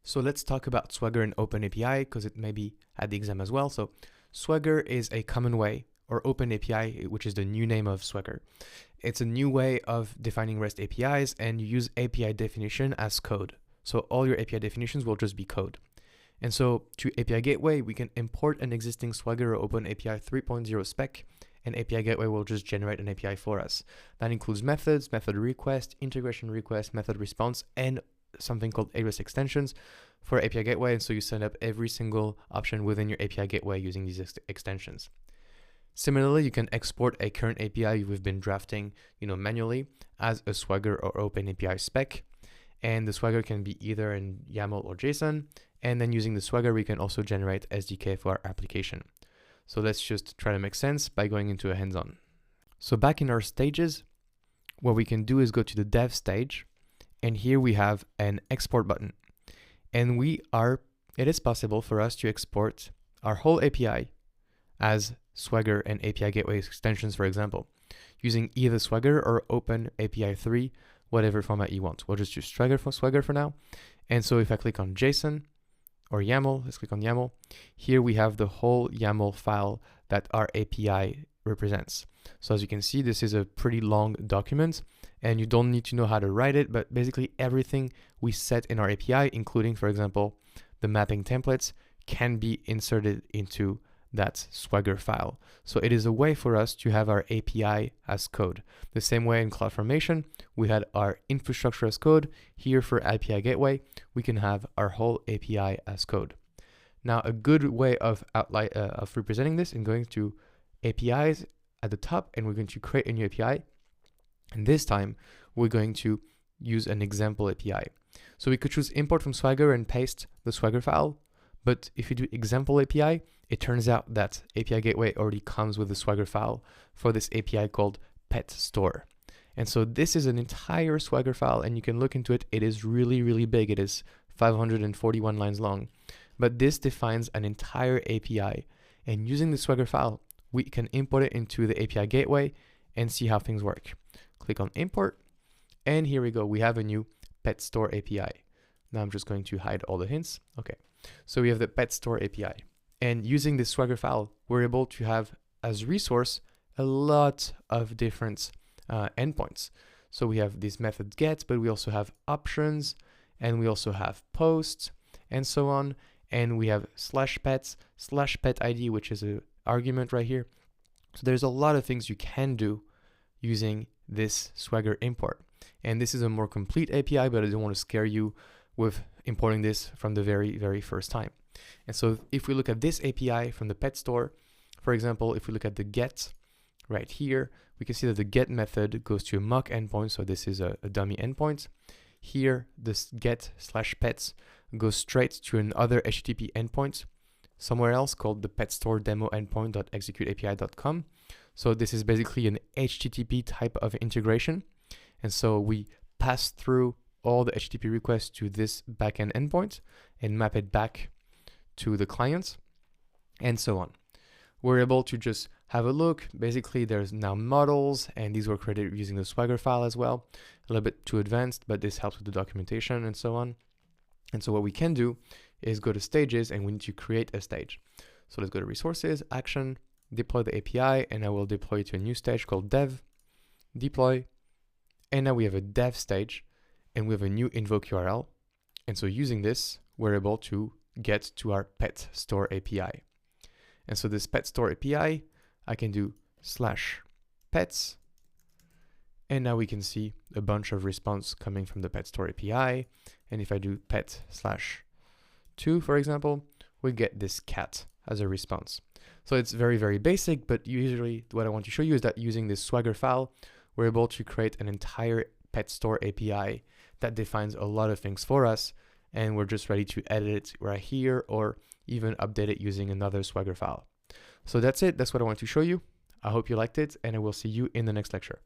So let's talk about Swagger and OpenAPI because it may be at the exam as well. So Swagger is a common way, or OpenAPI, which is the new name of Swagger. It's a new way of defining REST APIs, and you use API definition as code. So all your API definitions will just be code. And so to API Gateway, we can import an existing Swagger or OpenAPI 3.0 spec, and API Gateway will just generate an API for us. That includes methods, method request, integration request, method response, and something called AWS extensions for API Gateway. And so you set up every single option within your API Gateway using these extensions. Similarly, you can export a current API we've been drafting, manually as a Swagger or OpenAPI spec. And the Swagger can be either in YAML or JSON. And then using the Swagger, we can also generate SDK for our application. So let's just try to make sense by going into a hands-on. So back in our stages, what we can do is go to the dev stage. And here we have an export button. And it is possible for us to export our whole API as Swagger and API Gateway extensions, for example, using either Swagger or OpenAPI 3, whatever format you want. We'll just use Swagger for now. And so if I click on JSON or YAML, let's click on YAML. Here we have the whole YAML file that our API represents. So as you can see, this is a pretty long document, and you don't need to know how to write it, but basically everything we set in our API, including, for example, the mapping templates, can be inserted into that Swagger file. So it is a way for us to have our API as code. The same way in CloudFormation, we had our infrastructure as code. Here for API Gateway, we can have our whole API as code. Now, a good way of representing this is going to APIs at the top, and we're going to create a new API. And this time, we're going to use an example API. So we could choose import from Swagger and paste the Swagger file. But if you do example API, it turns out that API Gateway already comes with the Swagger file for this API called pet store. And so this is an entire Swagger file, and you can look into it. It is really, really big. It is 541 lines long. But this defines an entire API. And using the Swagger file, we can import it into the API Gateway and see how things work. Click on import, and here we go. We have a new pet store API. Now I'm just going to hide all the hints. Okay, so we have the pet store API. And using this Swagger file, we're able to have as resource a lot of different endpoints. So we have this method get, but we also have options, and we also have posts, and so on. And we have /pet ID, which is an argument right here. So there's a lot of things you can do using this Swagger import. And this is a more complete API, but I don't want to scare you with importing this from the very, very first time. And so if we look at this API from the pet store, for example, if we look at the get right here, we can see that the get method goes to a mock endpoint. So this is a dummy endpoint. Here, this get/pets goes straight to another HTTP endpoint somewhere else called the pet store demo endpoint.executeapi.com. So this is basically an HTTP type of integration. And so we pass through all the HTTP requests to this backend endpoint and map it back to the client, and so on. We're able to just have a look. Basically, there's now models, and these were created using the Swagger file as well. A little bit too advanced, but this helps with the documentation and so on. And so what we can do is go to stages, and we need to create a stage. So let's go to resources, action, deploy the API, and I will deploy it to a new stage called dev, deploy. And now we have a dev stage, and we have a new invoke URL. And so using this, we're able to get to our pet store API. And so this pet store API, I can do /pets. And now we can see a bunch of response coming from the pet store API. And if I do pet/2, for example, we get this cat as a response. So it's very, very basic, but usually what I want to show you is that using this Swagger file, we're able to create an entire pet store API that defines a lot of things for us. And we're just ready to edit it right here or even update it using another Swagger file. So that's it. That's what I want to show you. I hope you liked it, and I will see you in the next lecture.